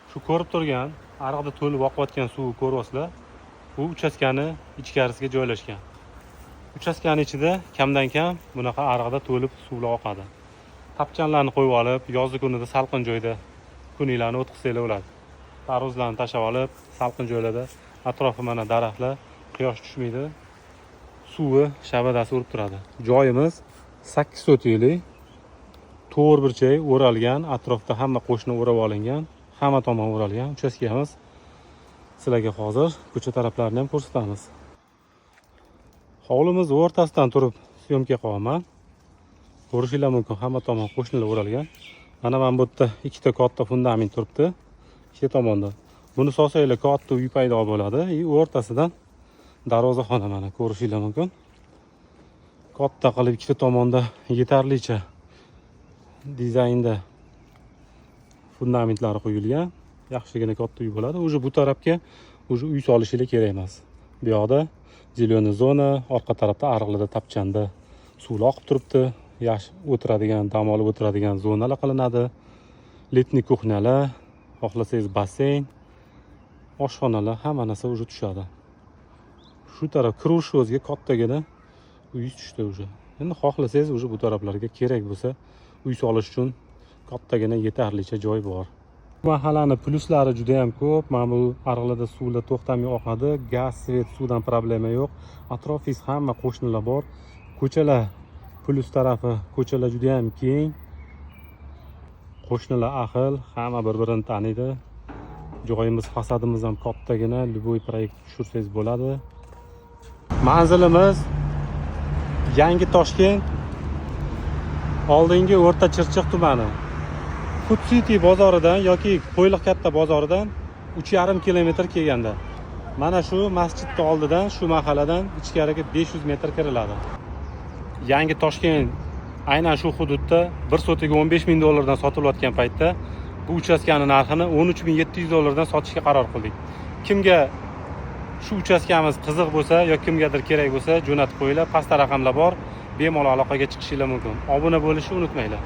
Shu ko'rib turgan ariqda to'lib oqayotgan suvni ko'ryapsizlar. Bu uchastkani ichkarisiga joylashgan. Uchastkani ichida kamdan kam bunaqa ariqda to'lib suvlar oqadi. Tapchanlarni qo'yib olib, yozgi kunida salqin joyda kuninglarni o'tkazsanglar bo'ladi. Tarvuzlarni tashlab olib, salqin joylarda atrofi mana daraxtlar, quyosh tushmaydi. Suvi shabadasi urib turadi. Joyimiz 8 sotiklik to'rtburchak o'ralgan, atrofda hamma qo'shni o'rab olingan, hamma tomon o'ralgan uchastkamiz. Sizlarga hozir ko'cha taraflarini ham ko'rsatamiz. Hovlimiz o'rtasidan turib syomka qilaman. Ko'rishinglar mumkin, hamma tomon qo'shnilar o'ralgan. Mana bu yerda ikkita katta fundament turibdi, ikki tomonda. Buni solsanglar katta uy paydo bo'ladi. O'rtasidan darvozaxona mana ko'rishinglar mumkin. Katta qilib ikkita tomonda yetarlicha dizaynda fundamentlari qo'yilgan. Yaxshigina katta uy bo'ladi. O'sha bu tarafga o'sha uy solishinglar kerak emas. Bu yoqda zeleniy zona, orqa tarafda ariqlarda tapchanda suv oqib turibdi. Yaxshi o'tiradigan, dam olib o'tiradigan zonalar qilinadi. Letniy kuxnalar, xohlasangiz basseyn, oshxonalar, hamma narsa o'sha tushadi. Shu taraf kirush o'ziga kattagina uy tushdi o'sha. Endi xohlasangiz o'sha bu taraflarga kerak bo'lsa, uy solish uchun kattagina yetarlicha joy bor. Mahallani plyuslari juda ham ko'p. Mana bu ariqlarda suvlar to'xtamay oqadi. Gaz, svet, suvdan problema yo'q. Atrofingiz hamma qo'shnilar bor. Ko'chalar plyus tarafi, ko'chalar juda ham keng. Qo'shnilar ahil, hamma bir-birini taniydi. Joyimiz, fasadimiz ham kattagina, любой proyekt tushirsangiz bo'ladi. Manzilimiz Yangi Toshkent, oldingi O'rta Chirchiq tumani. Food City bozoridan yoki Qo'yliq katta bozoridan 3,5 kilometr kelganda. Mana shu masjidning oldidan, shu mahalladan ichkariga 500 metr kiriladi. Yangi Toshkent aynan shu hududda 1 sotiga 15 ming dollardan sotilayotgan paytda bu uchastkani narxini 13.700 dollardan sotishga qaror qildik. Kimga shu uchastkamiz qiziq bo'lsa yoki kimgadir kerak bo'lsa, jo'natib qo'yinglar. Pastda raqamlar bor. Bemalol aloqaga chiqishinglar mumkin. Obuna bo'lishni unutmanglar.